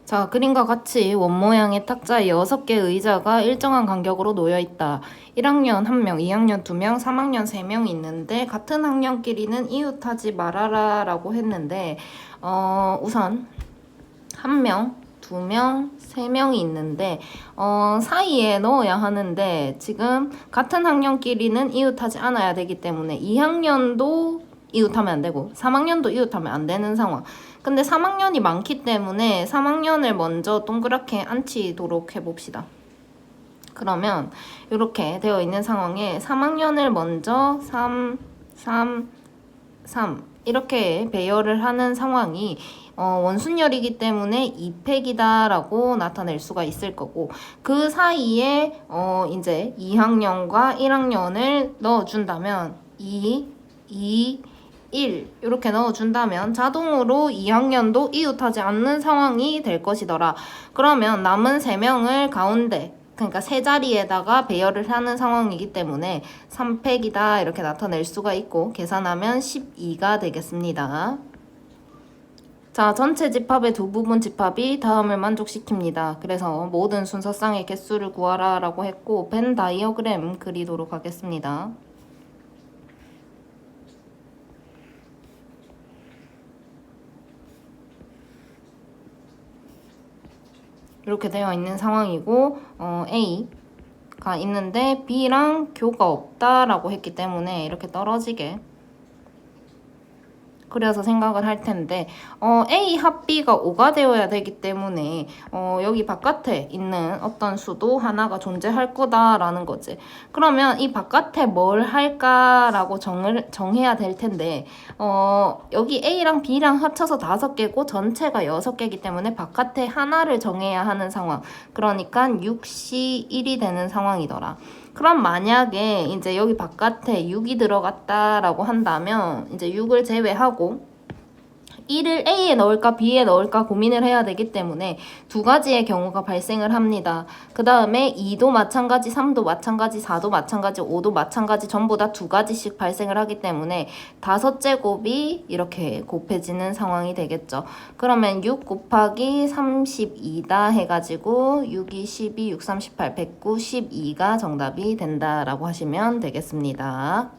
자, 그림과 같이 원모양의 탁자에 6개의 의자가 일정한 간격으로 놓여 있다. 1학년 1명, 2학년 2명, 3학년 3명 있는데 같은 학년끼리는 이웃하지 말아라 라고 했는데 우선 1명, 2명, 3명이 있는데 사이에 넣어야 하는데 지금 같은 학년끼리는 이웃하지 않아야 되기 때문에 2학년도 이웃하면 안 되고 3학년도 이웃하면 안 되는 상황. 근데 3학년이 많기 때문에 3학년을 먼저 동그랗게 앉히도록 해봅시다. 그러면 이렇게 되어 있는 상황에 3학년을 먼저 3, 3, 3 이렇게 배열을 하는 상황이 원순열이기 때문에 2팩이다 라고 나타낼 수가 있을 거고, 그 사이에 이제 2학년과 1학년을 넣어준다면 2, 1 이렇게 넣어준다면 자동으로 2학년도 이웃하지 않는 상황이 될 것이더라. 그러면 남은 3명을 가운데, 그러니까 세 자리에다가 배열을 하는 상황이기 때문에 3팩이다 이렇게 나타낼 수가 있고, 계산하면 12가 되겠습니다. 자, 전체 집합의 두 부분 집합이 다음을 만족시킵니다. 그래서 모든 순서쌍의 개수를 구하라 라고 했고, 벤 다이어그램 그리도록 하겠습니다. 이렇게 되어 있는 상황이고, A가 있는데 B랑 교가 없다라고 했기 때문에 이렇게 떨어지게 그래서 생각을 할 텐데, A 합 B가 5가 되어야 되기 때문에 여기 바깥에 있는 어떤 수도 하나가 존재할 거다라는 거지. 그러면 이 바깥에 뭘 할까라고 정해야 될 텐데, 여기 A랑 B랑 합쳐서 5개고 전체가 6개이기 때문에 바깥에 하나를 정해야 하는 상황. 그러니까 6시 1이 되는 상황이더라. 그럼 만약에 이제 여기 바깥에 6이 들어갔다라고 한다면 이제 6을 제외하고 1을 A에 넣을까 B에 넣을까 고민을 해야 되기 때문에 두 가지의 경우가 발생을 합니다. 그 다음에 2도 마찬가지, 3도 마찬가지, 4도 마찬가지, 5도 마찬가지 전부 다 두 가지씩 발생을 하기 때문에 5제곱이 이렇게 곱해지는 상황이 되겠죠. 그러면 6 곱하기 32다 해가지고 6이 12, 6, 38, 109, 12가 정답이 된다라고 하시면 되겠습니다.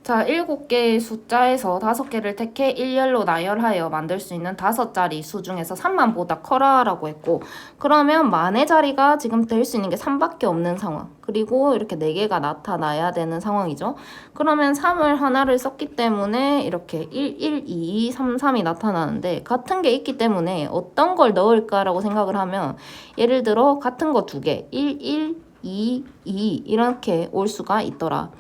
자, 7개의 숫자에서 5개를 택해 일렬로 나열하여 만들 수 있는 5자리 수 중에서 3만 보다 커라 라고 했고, 그러면 만의 자리가 지금 될 수 있는 게 3밖에 없는 상황, 그리고 이렇게 4개가 나타나야 되는 상황이죠. 그러면 3을 하나를 썼기 때문에 이렇게 1, 1, 2, 3, 3이 나타나는데 같은 게 있기 때문에 어떤 걸 넣을까라고 생각을 하면, 예를 들어 같은 거 2개 1, 1, 2, 2 이렇게 올 수가 있더라.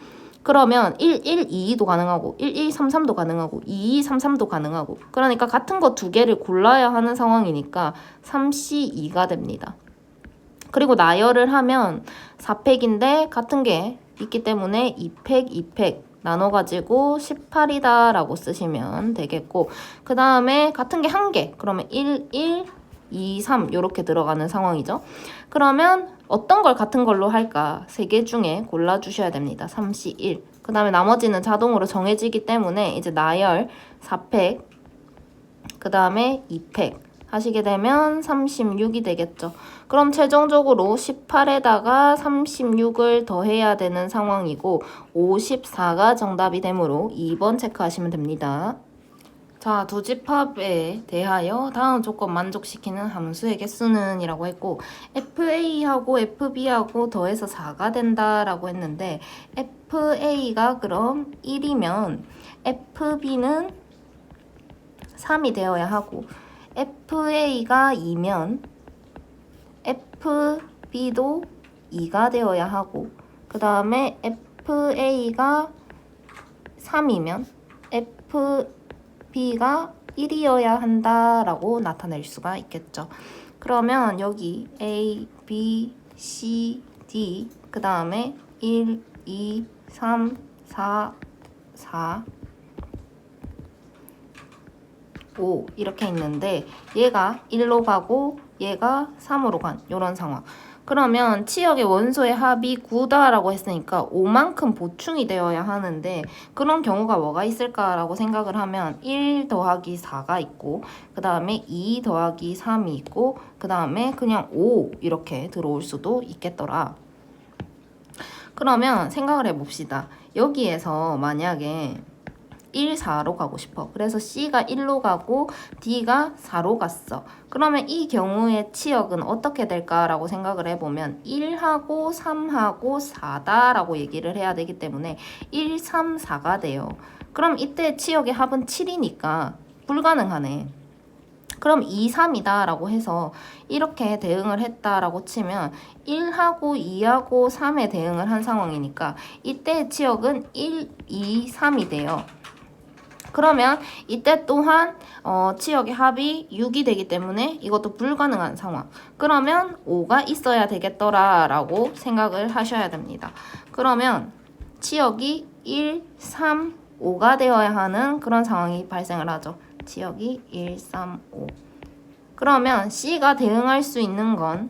그러면 1, 1, 2도 가능하고 1, 2, 3, 3도 가능하고 2, 2, 3, 3도 가능하고, 그러니까 같은 거 2개를 골라야 하는 상황이니까 3C2가 됩니다. 그리고 나열을 하면 4팩인데 같은 게 있기 때문에 2팩, 2팩 나눠가지고 18이다 라고 쓰시면 되겠고, 그 다음에 같은 게 1개, 그러면 1, 1, 2, 3 이렇게 들어가는 상황이죠. 그러면 어떤 걸 같은 걸로 할까? 3개 중에 골라주셔야 됩니다. 3C 1. 그 다음에 나머지는 자동으로 정해지기 때문에 이제 나열 4팩, 그 다음에 2팩 하시게 되면 36이 되겠죠. 그럼 최종적으로 18에다가 36을 더해야 되는 상황이고 54가 정답이 되므로 2번 체크하시면 됩니다. 자, 두 집합에 대하여 다음 조건 만족시키는 함수의 개수는 이라고 했고, FA하고 FB하고 더해서 4가 된다라고 했는데, FA가 그럼 1이면 FB는 3이 되어야 하고, FA가 2면 FB도 2가 되어야 하고, 그 다음에 FA가 3이면 FB가 1이어야 한다라고 나타낼 수가 있겠죠. 그러면 여기 A, B, C, D, 그 다음에 1, 2, 3, 4, 4, 5 이렇게 있는데 얘가 1로 가고 얘가 3으로 간 이런 상황. 그러면 치역의 원소의 합이 9다라고 했으니까 5만큼 보충이 되어야 하는데 그런 경우가 뭐가 있을까라고 생각을 하면 1 더하기 4가 있고 그 다음에 2 더하기 3이 있고 그 다음에 그냥 5 이렇게 들어올 수도 있겠더라. 그러면 생각을 해봅시다. 여기에서 만약에 1, 4로 가고 싶어. 그래서 C가 1로 가고 D가 4로 갔어. 그러면 이 경우의 치역은 어떻게 될까라고 생각을 해보면 1하고 3하고 4다라고 얘기를 해야 되기 때문에 1, 3, 4가 돼요. 그럼 이때 치역의 합은 7이니까 불가능하네. 그럼 2, 3이다 라고 해서 이렇게 대응을 했다라고 치면 1하고 2하고 3에 대응을 한 상황이니까 이때의 치역은 1, 2, 3이 돼요. 그러면 이때 또한 치역의 합이 6이 되기 때문에 이것도 불가능한 상황. 그러면 5가 있어야 되겠더라 라고 생각을 하셔야 됩니다. 그러면 치역이 1, 3, 5가 되어야 하는 그런 상황이 발생을 하죠. 치역이 1, 3, 5. 그러면 C가 대응할 수 있는 건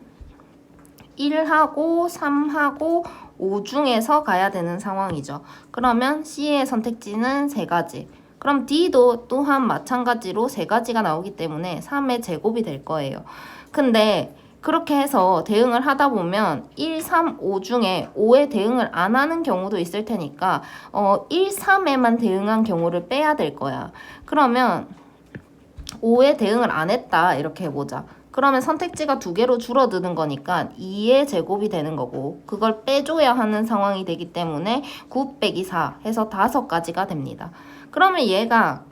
1하고 3하고 5 중에서 가야 되는 상황이죠. 그러면 C의 선택지는 3가지. 그럼 D도 또한 마찬가지로 3가지가 나오기 때문에 3의 제곱이 될 거예요. 근데 그렇게 해서 대응을 하다 보면 1, 3, 5 중에 5에 대응을 안 하는 경우도 있을 테니까 1, 3에만 대응한 경우를 빼야 될 거야. 그러면 5에 대응을 안 했다 이렇게 해보자. 그러면 선택지가 2개로 줄어드는 거니까 2의 제곱이 되는 거고 그걸 빼줘야 하는 상황이 되기 때문에 9 빼기 4 해서 5가지가 됩니다. 그러면 얘가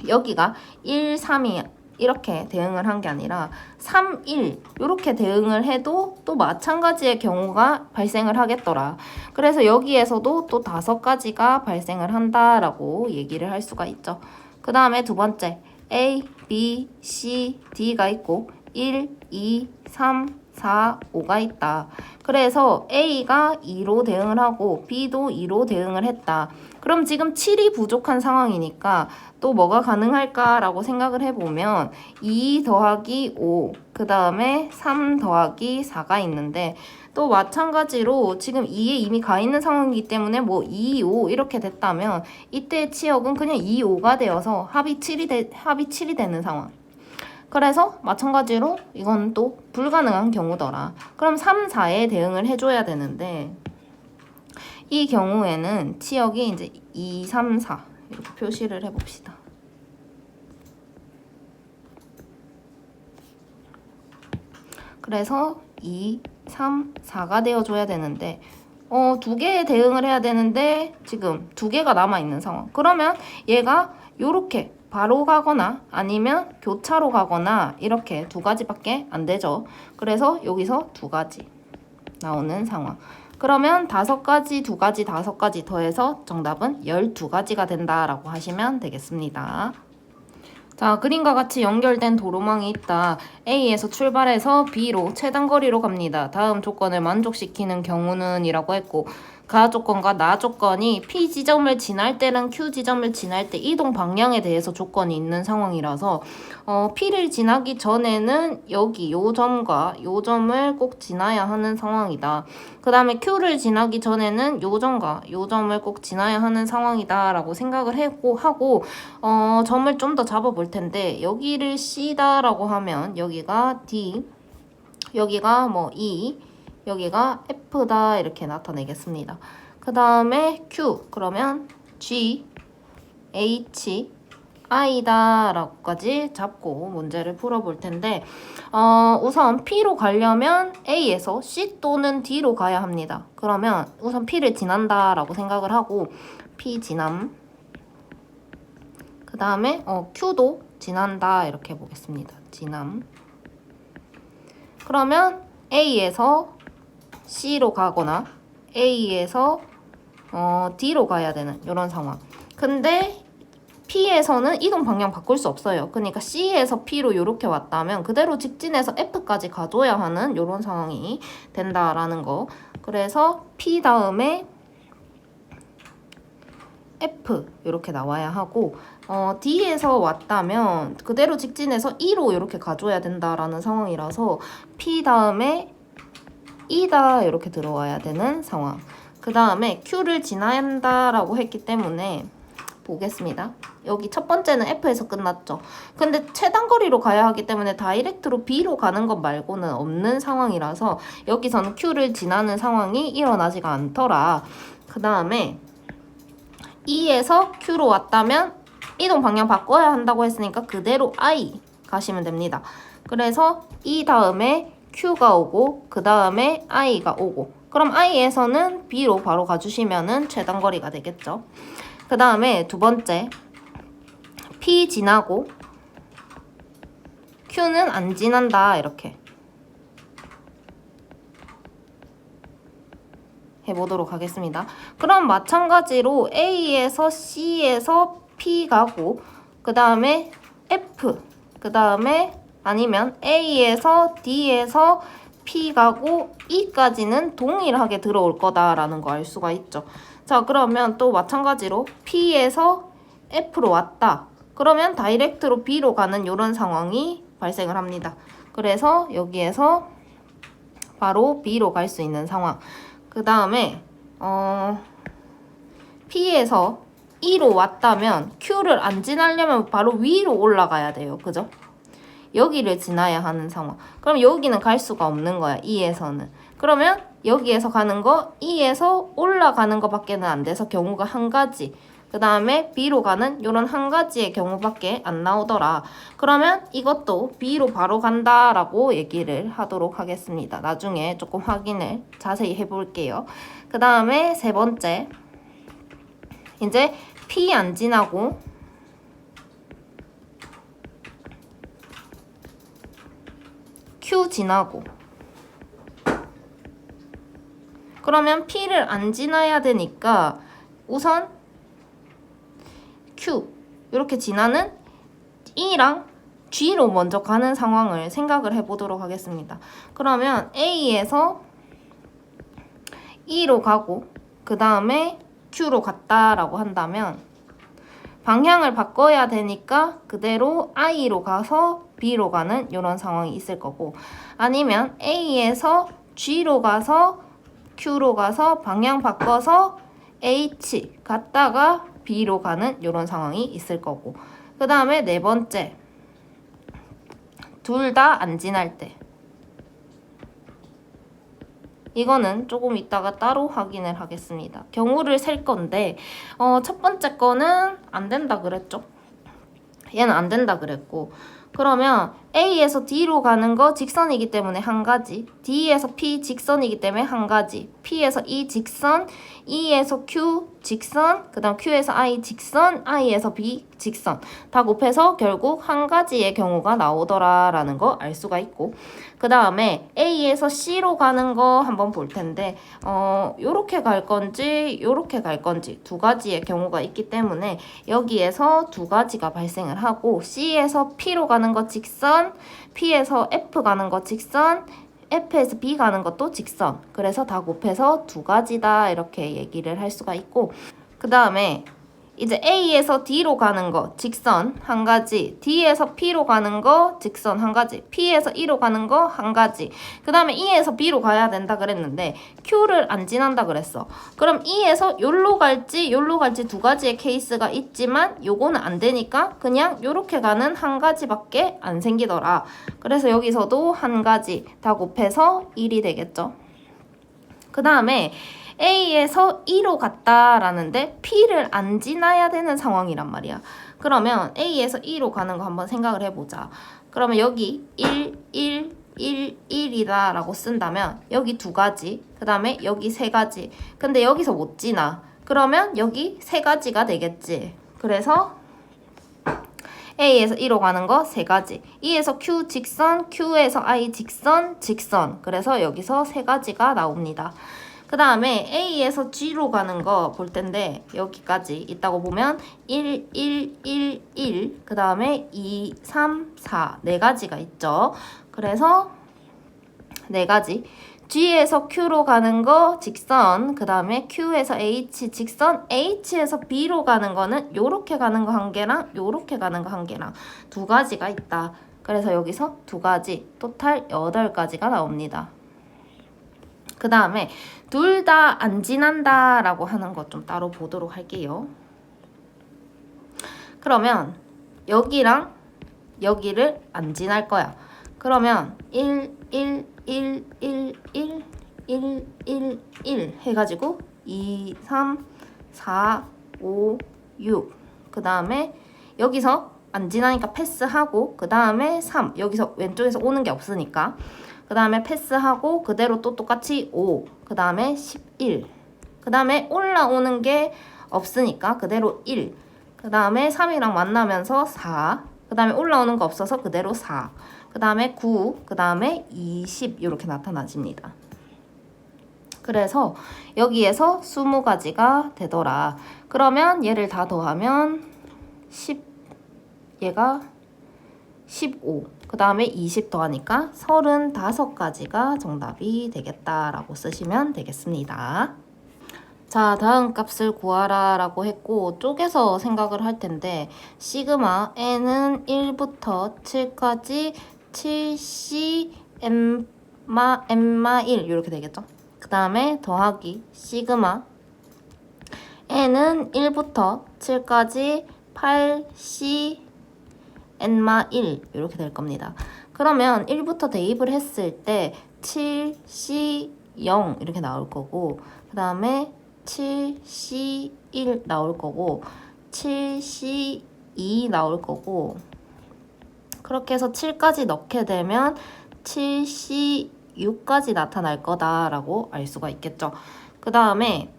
여기가 1, 3이 이렇게 대응을 한 게 아니라 3, 1 이렇게 대응을 해도 또 마찬가지의 경우가 발생을 하겠더라. 그래서 여기에서도 또 5가지가 발생을 한다라고 얘기를 할 수가 있죠. 그 다음에 두 번째 A, B, C, D가 있고 1, 2, 3, 4, 5가 있다. 그래서 A가 2로 대응을 하고 B도 2로 대응을 했다. 그럼 지금 7이 부족한 상황이니까 또 뭐가 가능할까라고 생각을 해보면 2 더하기 5, 그 다음에 3 더하기 4가 있는데 또 마찬가지로 지금 2에 이미 가 있는 상황이기 때문에 뭐 2, 5 이렇게 됐다면 이때의 치역은 그냥 2, 5가 되어서 합이 7이 되는 상황. 그래서 마찬가지로 이건 또 불가능한 경우더라. 그럼 3, 4에 대응을 해줘야 되는데 이 경우에는 치역이 이제 2, 3, 4 이렇게 표시를 해봅시다. 그래서 2, 3, 4가 되어줘야 되는데 2개에 대응을 해야 되는데 지금 2개가 남아있는 상황. 그러면 얘가 요렇게 바로 가거나 아니면 교차로 가거나 이렇게 2가지밖에 안 되죠. 그래서 여기서 2가지 나오는 상황. 그러면 5가지, 2가지, 5가지 더해서 정답은 12가지가 된다라고 하시면 되겠습니다. 자, 그림과 같이 연결된 도로망이 있다. A에서 출발해서 B로 최단거리로 갑니다. 다음 조건을 만족시키는 경우는 이라고 했고 가 조건과 나 조건이 P 지점을 지날 때랑 Q 지점을 지날 때 이동 방향에 대해서 조건이 있는 상황이라서 P를 지나기 전에는 여기 요 점과 요 점을 꼭 지나야 하는 상황이다. 그 다음에 Q를 지나기 전에는 요 점과 요 점을 꼭 지나야 하는 상황이다 라고 생각을 하고 점을 좀 더 잡아볼 텐데 여기를 C다 라고 하면 여기가 D, 여기가 뭐 E, 여기가 F다 이렇게 나타내겠습니다. 그 다음에 Q 그러면 G, H, I다 라고까지 잡고 문제를 풀어볼 텐데 우선 P로 가려면 A에서 C 또는 D로 가야 합니다. 그러면 우선 P를 지난다 라고 생각을 하고 P 지남 그 다음에 Q도 지난다 이렇게 해보겠습니다. 지남 그러면 A에서 C로 가거나 A에서 D로 가야 되는 이런 상황. 근데 P에서는 이동 방향 바꿀 수 없어요. 그러니까 C에서 P로 이렇게 왔다면 그대로 직진해서 F까지 가줘야 하는 이런 상황이 된다라는 거. 그래서 P 다음에 F 이렇게 나와야 하고 D에서 왔다면 그대로 직진해서 E로 이렇게 가줘야 된다라는 상황이라서 P 다음에 E다 이렇게 들어와야 되는 상황. 그 다음에 Q를 지나야 한다라고 했기 때문에 보겠습니다. 여기 첫 번째는 F에서 끝났죠. 근데 최단거리로 가야 하기 때문에 다이렉트로 B로 가는 것 말고는 없는 상황이라서 여기서는 Q를 지나는 상황이 일어나지가 않더라. 그 다음에 E에서 Q로 왔다면 이동 방향 바꿔야 한다고 했으니까 그대로 I 가시면 됩니다. 그래서 E 다음에 Q가 오고 그 다음에 I가 오고 그럼 I에서는 B로 바로 가주시면은 최단거리가 되겠죠. 그 다음에 두 번째 P 지나고 Q는 안 지난다 이렇게 해보도록 하겠습니다. 그럼 마찬가지로 A에서 C에서 P 가고 그 다음에 F 그 다음에 아니면 A에서 D에서 P 가고 E까지는 동일하게 들어올 거다라는 거 알 수가 있죠. 자, 그러면 또 마찬가지로 P에서 F로 왔다. 그러면 다이렉트로 B로 가는 이런 상황이 발생을 합니다. 그래서 여기에서 바로 B로 갈 수 있는 상황. 그 다음에 P에서 E로 왔다면 Q를 안 지나려면 바로 위로 올라가야 돼요. 그죠? 여기를 지나야 하는 상황. 그럼 여기는 갈 수가 없는 거야. E에서는. 그러면 여기에서 가는 거 E에서 올라가는 거밖에는 안 돼서 경우가 한 가지. 그 다음에 B로 가는 이런 한 가지의 경우밖에 안 나오더라. 그러면 이것도 B로 바로 간다라고 얘기를 하도록 하겠습니다. 나중에 조금 확인을 자세히 해볼게요. 그 다음에 세 번째. 이제 P 안 지나고 Q 지나고 그러면 P를 안 지나야 되니까 우선 Q 이렇게 지나는 E랑 G로 먼저 가는 상황을 생각을 해보도록 하겠습니다. 그러면 A에서 E로 가고 그 다음에 Q로 갔다라고 한다면 방향을 바꿔야 되니까 그대로 I로 가서 B로 가는 이런 상황이 있을 거고 아니면 A에서 G로 가서 Q로 가서 방향 바꿔서 H 갔다가 B로 가는 이런 상황이 있을 거고 그 다음에 네 번째 둘 다 안 지날 때 이거는 조금 이따가 따로 확인을 하겠습니다. 경우를 셀 건데 첫 번째 거는 안 된다 그랬죠? 얘는 안 된다 그랬고 그러면 A에서 D로 가는 거 직선이기 때문에 한 가지 D에서 P 직선이기 때문에 한 가지 P에서 E 직선 E에서 Q 직선 그 다음 Q에서 I 직선 I에서 B 직선 다 곱해서 결국 한 가지의 경우가 나오더라라는 거 알 수가 있고 그 다음에 A에서 C로 가는 거 한번 볼 텐데 요렇게 갈 건지 요렇게 갈 건지 두 가지의 경우가 있기 때문에 여기에서 두 가지가 발생을 하고 C에서 P로 가는 거 직선 P에서 F 가는 거 직선 F에서 B 가는 것도 직선 그래서 다 곱해서 두 가지다 이렇게 얘기를 할 수가 있고 그 다음에 이제 A에서 D로 가는 거 직선 한 가지 D에서 P로 가는 거 직선 한 가지 P에서 E로 가는 거 한 가지 그 다음에 E에서 B로 가야 된다 그랬는데 Q를 안 지난다 그랬어. 그럼 E에서 요로 갈지 두 가지의 케이스가 있지만 요거는 안 되니까 그냥 요렇게 가는 한 가지밖에 안 생기더라. 그래서 여기서도 한 가지 다 곱해서 1이 되겠죠. 그 다음에 A에서 E로 갔다라는데 P를 안 지나야 되는 상황이란 말이야. 그러면 A에서 E로 가는 거 한번 생각을 해보자. 그러면 여기 1, 1, 1, 1이다 라고 쓴다면 여기 두 가지, 그 다음에 여기 세 가지. 근데 여기서 못 지나. 그러면 여기 세 가지가 되겠지. 그래서 A에서 E로 가는 거 세 가지. E에서 Q 직선, Q에서 I 직선, 직선. 그래서 여기서 세 가지가 나옵니다. 그 다음에 A에서 G로 가는 거 볼 텐데 여기까지 있다고 보면 1, 1, 1, 1, 그 다음에 2, 3, 4 네 가지가 있죠. 그래서 네 가지. G에서 Q로 가는 거 직선, 그 다음에 Q에서 H 직선, H에서 B로 가는 거는 요렇게 가는 거 한 개랑 요렇게 가는 거 한 개랑 두 가지가 있다. 그래서 여기서 두 가지, 토탈 8가지가 나옵니다. 그 다음에 둘 다 안 지난다 라고 하는 것 좀 따로 보도록 할게요. 그러면 여기랑 여기를 안 지날 거야. 그러면 1, 1, 1, 1, 1, 1, 1, 1 해가지고 2, 3, 4, 5, 6. 그 다음에 여기서 안 지나니까 패스하고 그 다음에 3. 여기서 왼쪽에서 오는 게 없으니까 그 다음에 패스하고 그대로 또 똑같이 5. 그 다음에 11. 그 다음에 올라오는 게 없으니까 그대로 1. 그 다음에 3이랑 만나면서 4. 그 다음에 올라오는 거 없어서 그대로 4. 그 다음에 9. 그 다음에 20. 이렇게 나타나집니다. 그래서 여기에서 20가지가 되더라. 그러면 얘를 다 더하면 10. 얘가 15. 그 다음에 20 더하니까 35가지가 정답이 되겠다라고 쓰시면 되겠습니다. 자, 다음 값을 구하라 라고 했고 쪼개서 생각을 할 텐데 시그마 n은 1부터 7까지 7c n마 1 이렇게 되겠죠. 그 다음에 더하기 시그마 n은 1부터 7까지 8c n마 1 이렇게 될 겁니다. 그러면 1부터 대입을 했을 때 7c 0 이렇게 나올 거고 그 다음에 7c1 나올 거고 7c2 나올 거고 그렇게 해서 7까지 넣게 되면 7c6까지 나타날 거다라고 알 수가 있겠죠. 그 다음에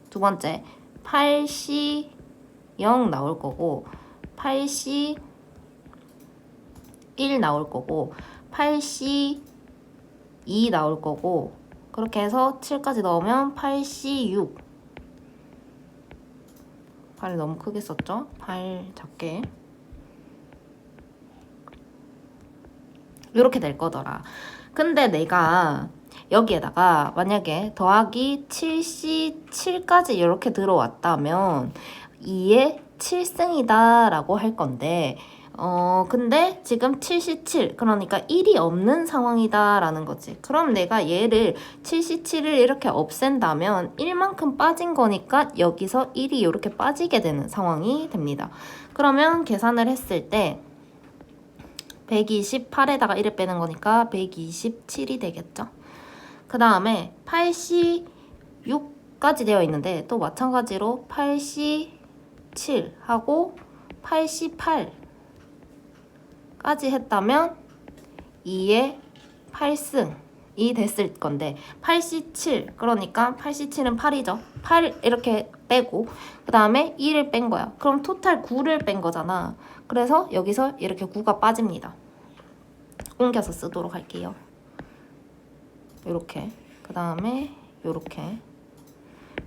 두 번째 8c0 나올 거고 8c1 나올 거고 8c2 나올 거고 그렇게 해서 7까지 넣으면 8c6 8 너무 크게 썼죠? 8 작게 이렇게 될 거더라. 근데 내가 여기에다가 만약에 더하기 7c7까지 이렇게 들어왔다면 2의 7승이다 라고 할 건데 근데 지금 77 그러니까 1이 없는 상황이다 라는 거지. 그럼 내가 얘를 77을 이렇게 없앤다면 1만큼 빠진 거니까 여기서 1이 이렇게 빠지게 되는 상황이 됩니다. 그러면 계산을 했을 때 128에다가 1을 빼는 거니까 127이 되겠죠. 그 다음에 86까지 되어 있는데 또 마찬가지로 87하고 88 까지 했다면 2의 8승이 됐을 건데 87 그러니까 87은 8이죠. 8 이렇게 빼고 그 다음에 2를 뺀 거야. 그럼 토탈 9를 뺀 거잖아. 그래서 여기서 이렇게 9가 빠집니다. 옮겨서 쓰도록 할게요. 요렇게 그 다음에 요렇게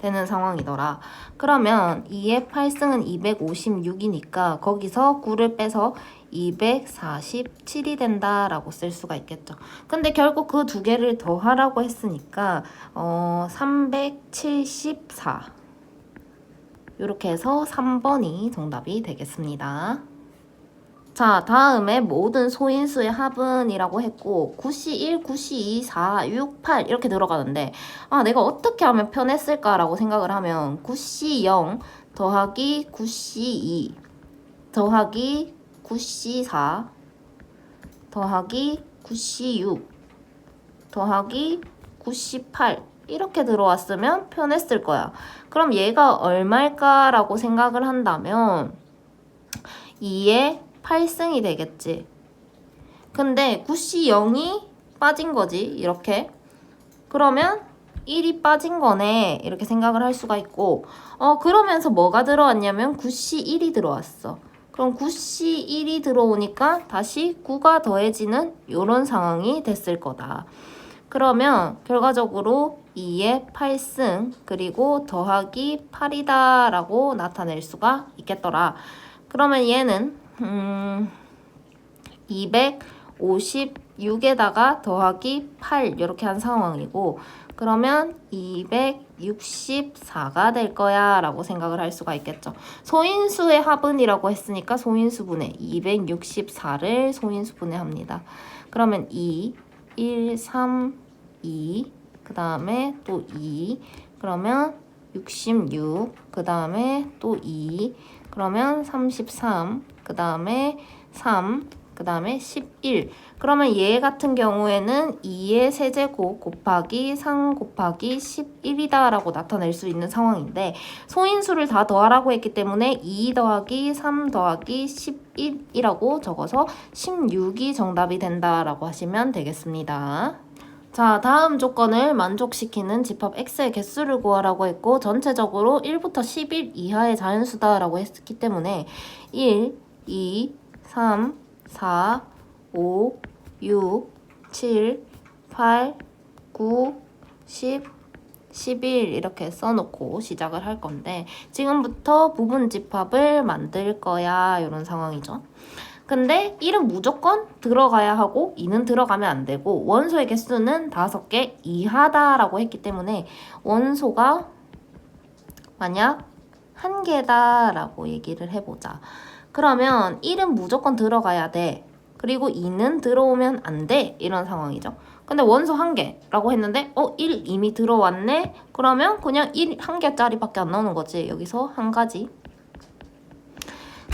되는 상황이더라. 그러면 2의 8승은 256이니까 거기서 9를 빼서 247이 된다라고 쓸 수가 있겠죠. 근데 결국 그 두 개를 더하라고 했으니까 374 이렇게 해서 3번이 정답이 되겠습니다. 자, 다음에 모든 소인수의 합은 이라고 했고 9C 1, 9C 2, 4, 6, 8 이렇게 들어가는데 내가 어떻게 하면 편했을까라고 생각을 하면 9C 0 더하기 9C 2 더하기 9C 4 더하기 9C 6 더하기 9C 8 이렇게 들어왔으면 편했을 거야. 그럼 얘가 얼마일까라고 생각을 한다면 2의 8승이 되겠지. 근데 9C 0이 빠진 거지. 이렇게. 그러면 1이 빠진 거네. 이렇게 생각을 할 수가 있고 그러면서 뭐가 들어왔냐면 9C 1이 들어왔어. 그럼 9C 1이 들어오니까 다시 9가 더해지는 이런 상황이 됐을 거다. 그러면 결과적으로 2의 8승 그리고 더하기 8이다 라고 나타낼 수가 있겠더라. 그러면 얘는 256 6에다가 더하기 8 이렇게 한 상황이고 그러면 264가 될 거야 라고 생각을 할 수가 있겠죠. 소인수의 합은이라고 했으니까 소인수분해 264를 소인수분해합니다. 그러면 2, 1, 3, 2, 그 다음에 또 2, 그러면 66, 그 다음에 또 2, 그러면 33, 그 다음에 3, 그 다음에 11. 그러면 얘 같은 경우에는 2의 세제곱 곱하기 3 곱하기 11이다 라고 나타낼 수 있는 상황인데 소인수를 다 더하라고 했기 때문에 2 더하기 3 더하기 11이라고 적어서 16이 정답이 된다라고 하시면 되겠습니다. 자, 다음 조건을 만족시키는 집합 x의 개수를 구하라고 했고 전체적으로 1부터 11 이하의 자연수다라고 했기 때문에 1, 2, 3, 4, 5, 6, 7, 8, 9, 10, 11 이렇게 써놓고 시작을 할 건데 지금부터 부분 집합을 만들 거야 이런 상황이죠. 근데 1은 무조건 들어가야 하고 2는 들어가면 안 되고 원소의 개수는 5개 이하다라고 했기 때문에 원소가 만약 1개다 라고 얘기를 해보자. 그러면 1은 무조건 들어가야 돼. 그리고 2는 들어오면 안 돼. 이런 상황이죠. 근데 원소 1개라고 했는데 1 이미 들어왔네? 그러면 그냥 1개짜리밖에 안 나오는 거지. 여기서 한 가지.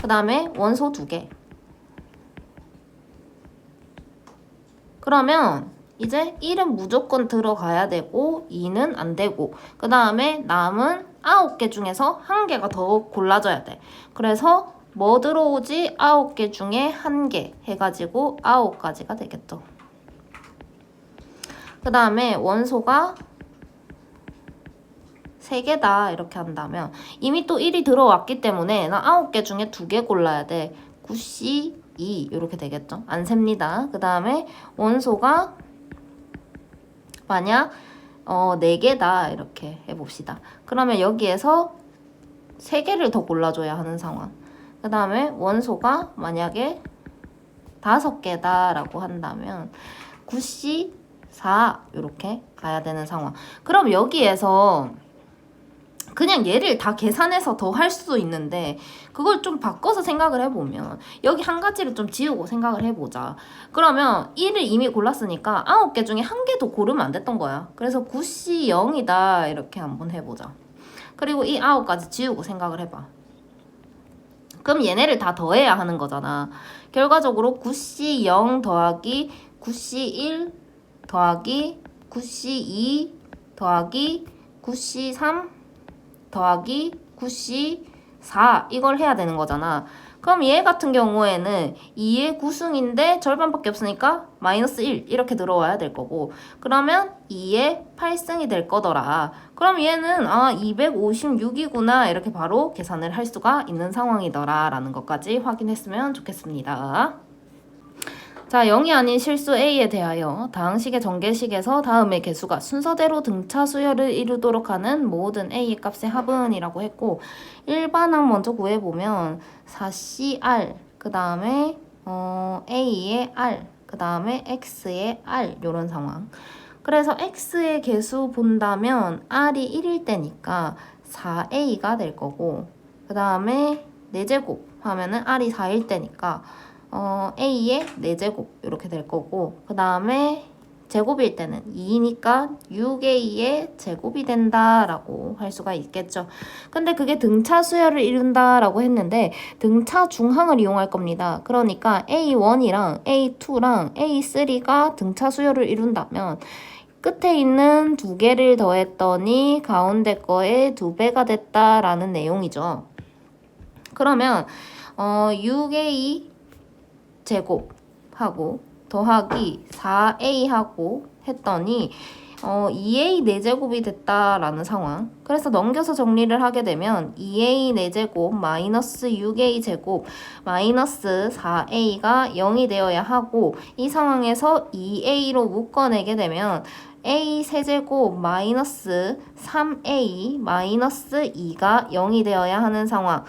그 다음에 원소 2개. 그러면 이제 1은 무조건 들어가야 되고 2는 안 되고 그 다음에 남은 9개 중에서 1개가 더 골라져야 돼. 그래서 뭐 들어오지? 9개 중에 1개 해가지고 9가지가 되겠죠. 그 다음에 원소가 3개다 이렇게 한다면 이미 또 1이 들어왔기 때문에 나 9개 중에 2개 골라야 돼. 9C 2 이렇게 되겠죠. 안 셉니다. 그 다음에 원소가 만약 4개다 이렇게 해봅시다. 그러면 여기에서 3개를 더 골라줘야 하는 상황. 그 다음에 원소가 만약에 5개다 라고 한다면 9C 4 이렇게 가야 되는 상황. 그럼 여기에서 그냥 얘를 다 계산해서 더 할 수도 있는데 그걸 좀 바꿔서 생각을 해보면 여기 한 가지를 좀 지우고 생각을 해보자. 그러면 1을 이미 골랐으니까 9개 중에 1개 더 고르면 안 됐던 거야. 그래서 9C 0이다 이렇게 한번 해보자. 그리고 이 9가지 지우고 생각을 해봐. 그럼 얘네를 다 더해야 하는 거잖아. 결과적으로 9C 0 더하기 9C 1 더하기 9C 2 더하기 9C 3 더하기 9C 4 이걸 해야 되는 거잖아. 그럼 얘 같은 경우에는 2의 9승인데 절반밖에 없으니까 마이너스 1 이렇게 들어와야 될 거고 그러면 2의 8승이 될 거더라. 그럼 얘는 256이구나 이렇게 바로 계산을 할 수가 있는 상황이더라 라는 것까지 확인했으면 좋겠습니다. 자, 0이 아닌 실수 A에 대하여 다항식의 전개식에서 다음의 개수가 순서대로 등차 수열을 이루도록 하는 모든 A의 값의 합은이라고 했고 일반항 먼저 구해보면 4CR 그 다음에 A의 R 그 다음에 X의 R 이런 상황. 그래서 X의 개수 본다면 R이 1일 때니까 4A가 될 거고 그 다음에 4제곱 하면은 R이 4일 때니까 A의 4제곱 이렇게 될 거고 그 다음에 제곱일 때는 2니까 6A의 제곱이 된다라고 할 수가 있겠죠. 근데 그게 등차 수열을 이룬다라고 했는데 등차 중항을 이용할 겁니다. 그러니까 A1이랑 A2랑 A3가 등차 수열을 이룬다면 끝에 있는 2개를 더했더니 가운데 거에 2배가 됐다라는 내용이죠. 그러면 6A 제곱하고 더하기 4A하고 했더니 2A 4제곱이 됐다라는 상황. 그래서 넘겨서 정리를 하게 되면 2A 4제곱 마이너스 6A 제곱 마이너스 4A가 0이 되어야 하고 이 상황에서 2A로 묶어내게 되면 A 세제곱 마이너스 3A 마이너스 2가 0이 되어야 하는 상황.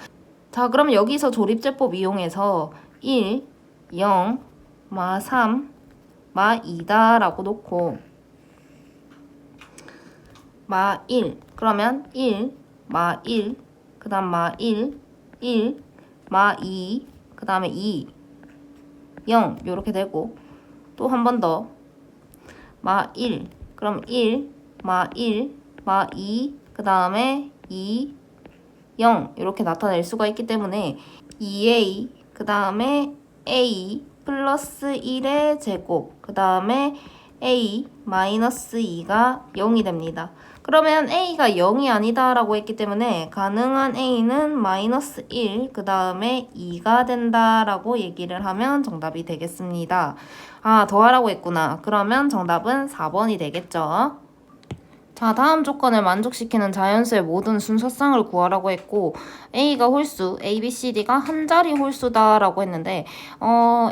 자, 그럼 여기서 조립제법 이용해서 1, 0, 마 3, 마 2다 라고 놓고 마 1, 그러면 1, 마 1, 그 다음 마 1, 1, 마 2, 그 다음에 2, 0 요렇게 되고 또 한 번 더 마 1, 그럼 1, 마 1, 마 2, 그 다음에 2, 0 이렇게 나타낼 수가 있기 때문에 2a, 그 다음에 a 플러스 1의 제곱, 그 다음에 a 마이너스 2가 0이 됩니다. 그러면 a가 0이 아니다 라고 했기 때문에 가능한 a는 마이너스 1, 그 다음에 2가 된다 라고 얘기를 하면 정답이 되겠습니다. 아, 더하라고 했구나. 그러면 정답은 4번이 되겠죠. 자, 다음 조건을 만족시키는 자연수의 모든 순서쌍을 구하라고 했고 A가 홀수, A, B, C, D가 한 자리 홀수다라고 했는데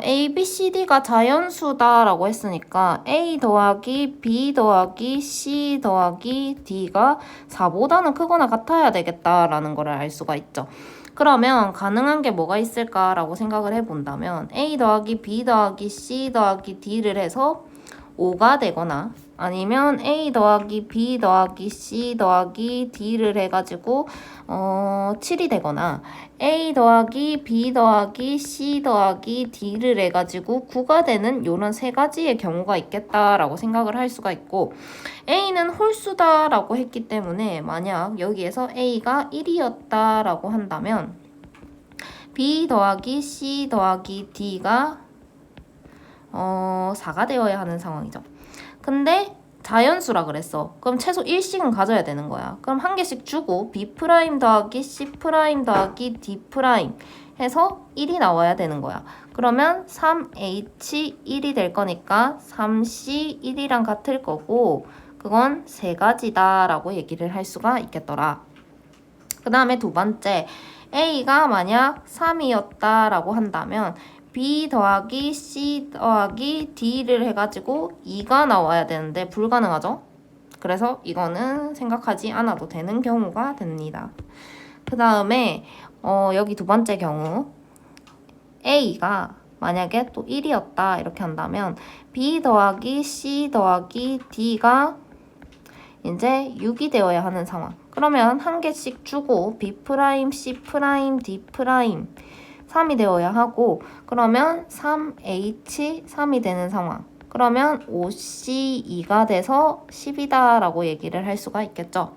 A, B, C, D가 자연수다라고 했으니까 A 더하기 B 더하기 C 더하기 D가 4보다는 크거나 같아야 되겠다라는 거를 알 수가 있죠. 그러면 가능한 게 뭐가 있을까라고 생각을 해본다면 A 더하기 B 더하기 C 더하기 D를 해서 5가 되거나 아니면 A 더하기 B 더하기 C 더하기 D를 해가지고 7이 되거나 A 더하기 B 더하기 C 더하기 D를 해가지고 9가 되는 이런 세 가지의 경우가 있겠다라고 생각을 할 수가 있고 A는 홀수다라고 했기 때문에 만약 여기에서 A가 1이었다라고 한다면 B 더하기 C 더하기 D가 4가 되어야 하는 상황이죠. 근데 자연수라 그랬어. 그럼 최소 1씩은 가져야 되는 거야. 그럼 한 개씩 주고 B' 더하기 C' 더하기 D' 해서 1이 나와야 되는 거야. 그러면 3H1이 될 거니까 3C1이랑 같을 거고 그건 세 가지다 라고 얘기를 할 수가 있겠더라. 그 다음에 두 번째, A가 만약 3이었다 라고 한다면 B 더하기 C 더하기 D를 해가지고 2가 나와야 되는데 불가능하죠? 그래서 이거는 생각하지 않아도 되는 경우가 됩니다. 그 다음에 여기 두 번째 경우 A가 만약에 또 1이었다 이렇게 한다면 B 더하기 C 더하기 D가 이제 6이 되어야 하는 상황. 그러면 한 개씩 주고 B', C', D' 3이 되어야 하고 그러면 3H 3이 되는 상황. 그러면 5C2가 돼서 10이다 라고 얘기를 할 수가 있겠죠.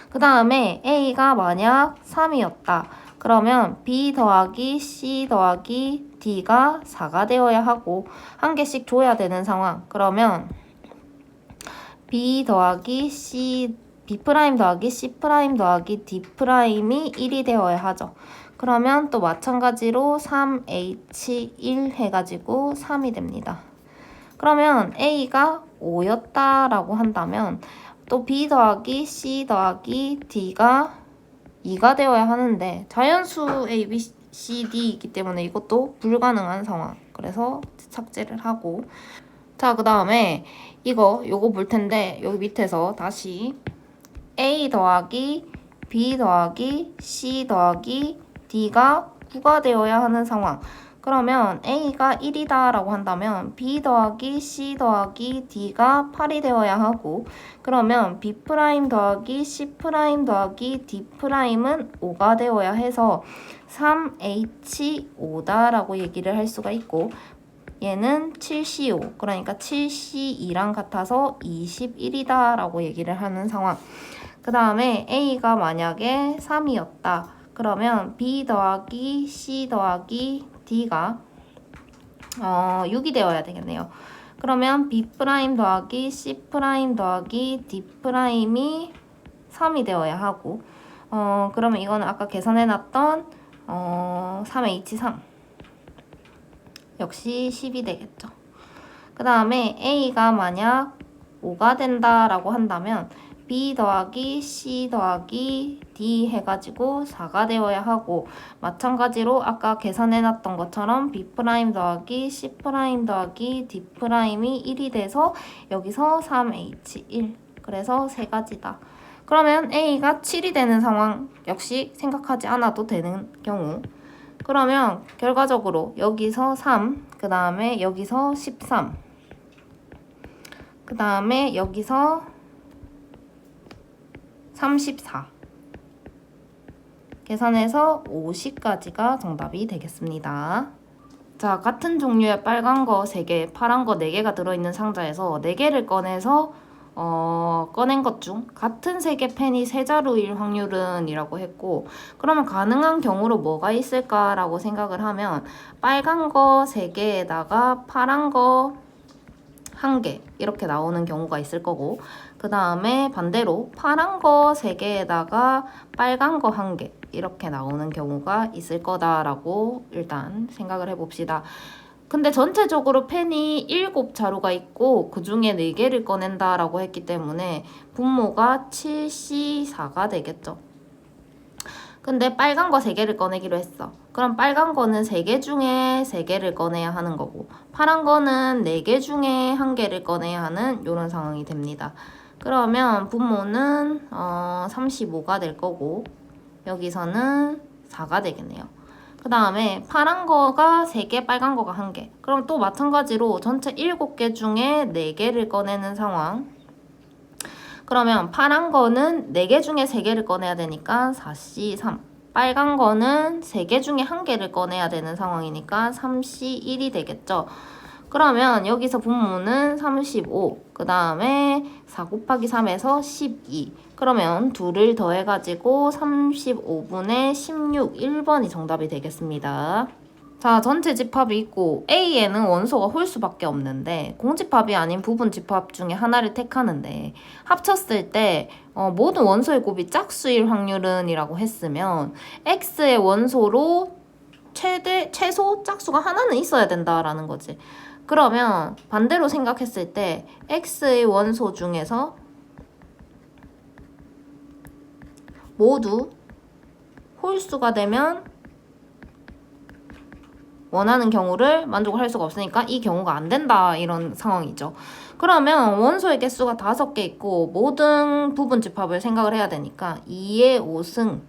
그 다음에 A가 만약 3이었다. 그러면 B 더하기 C 더하기 D가 4가 되어야 하고 한 개씩 줘야 되는 상황. 그러면 B 더하기 C, B' 더하기 C' 더하기 D'이 1이 되어야 하죠. 그러면 또 마찬가지로 3H1 해가지고 3이 됩니다. 그러면 A가 5였다라고 한다면 또 B 더하기 C 더하기 D가 2가 되어야 하는데 자연수 A, B, C, D이기 때문에 이것도 불가능한 상황. 그래서 삭제를 하고 자, 그 다음에 요거 볼 텐데 여기 밑에서 다시 A 더하기 B 더하기 C 더하기 D가 9가 되어야 하는 상황. 그러면 A가 1이다 라고 한다면 B 더하기 C 더하기 D가 8이 되어야 하고 그러면 B' 더하기 C' 더하기 D'은 5가 되어야 해서 3H5다 라고 얘기를 할 수가 있고 얘는 7C5 그러니까 7C2랑 같아서 21이다 라고 얘기를 하는 상황. 그 다음에 A가 만약에 3이었다. 그러면 B 더하기 C 더하기 D가 6이 되어야 되겠네요. 그러면 B' 더하기 C' 더하기 D'이 3이 되어야 하고 그러면 이거는 아까 계산해놨던 3H3 역시 10이 되겠죠. 그 다음에 A가 만약 5가 된다라고 한다면 B 더하기 C 더하기 D 해가지고 4가 되어야 하고 마찬가지로 아까 계산해놨던 것처럼 B' 더하기 C' 더하기 D'이 1이 돼서 여기서 3H1 그래서 세 가지다. 그러면 A가 7이 되는 상황 역시 생각하지 않아도 되는 경우 그러면 결과적으로 여기서 3, 그 다음에 여기서 13, 그 다음에 여기서 34. 계산해서 50까지가 정답이 되겠습니다. 자, 같은 종류의 빨간 거 3개, 파란 거 4개가 들어있는 상자에서 4개를 꺼내서 꺼낸 것 중 같은 색의 펜이 세 자루일 확률은 이라고 했고, 그러면 가능한 경우로 뭐가 있을까라고 생각을 하면 빨간 거 3개에다가 파란 거 1개 이렇게 나오는 경우가 있을 거고, 그 다음에 반대로 파란 거 3개에다가 빨간 거 1개 이렇게 나오는 경우가 있을 거다라고 일단 생각을 해봅시다. 근데 전체적으로 펜이 7자루가 있고 그 중에 4개를 꺼낸다라고 했기 때문에 분모가 7C4가 되겠죠. 근데 빨간 거 3개를 꺼내기로 했어. 그럼 빨간 거는 3개 중에 3개를 꺼내야 하는 거고, 파란 거는 4개 중에 1개를 꺼내야 하는 이런 상황이 됩니다. 그러면 분모는 35가 될 거고, 여기서는 4가 되겠네요. 그 다음에 파란 거가 3개, 빨간 거가 1개. 그럼 또 마찬가지로 전체 7개 중에 4개를 꺼내는 상황. 그러면 파란 거는 4개 중에 3개를 꺼내야 되니까 4C3. 빨간 거는 3개 중에 1개를 꺼내야 되는 상황이니까 3C1이 되겠죠. 그러면 여기서 분모는 35, 그 다음에 4 곱하기 3에서 12. 그러면 2를 더해가지고 35분의 16, 1번이 정답이 되겠습니다. 자, 전체 집합이 있고 A에는 원소가 홀수밖에 없는데 공집합이 아닌 부분집합 중에 하나를 택하는데 합쳤을 때 모든 원소의 곱이 짝수일 확률은 이라고 했으면 X의 원소로 최소 짝수가 하나는 있어야 된다라는 거지. 그러면 반대로 생각했을 때 X의 원소 중에서 모두 홀수가 되면 원하는 경우를 만족을 할 수가 없으니까 이 경우가 안 된다 이런 상황이죠. 그러면 원소의 개수가 5개 있고 모든 부분 집합을 생각을 해야 되니까 2의 5승이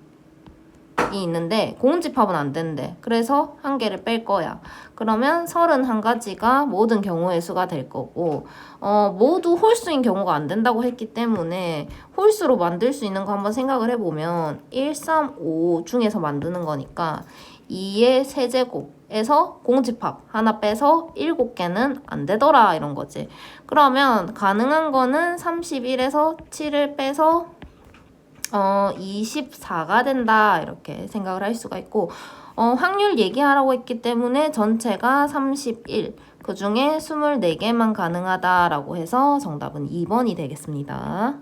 있는데 공집합은 안 된대. 그래서 1개를 뺄 거야. 그러면 31가지가 모든 경우의 수가 될 거고, 모두 홀수인 경우가 안 된다고 했기 때문에 홀수로 만들 수 있는 거 한번 생각을 해보면 1, 3, 5 중에서 만드는 거니까 2의 세제곱에서 공집합 하나 빼서 7개는 안 되더라 이런 거지. 그러면 가능한 거는 31에서 7을 빼서 24가 된다 이렇게 생각을 할 수가 있고, 확률 얘기하라고 했기 때문에 전체가 31, 그 중에 24개만 가능하다라고 해서 정답은 2번이 되겠습니다.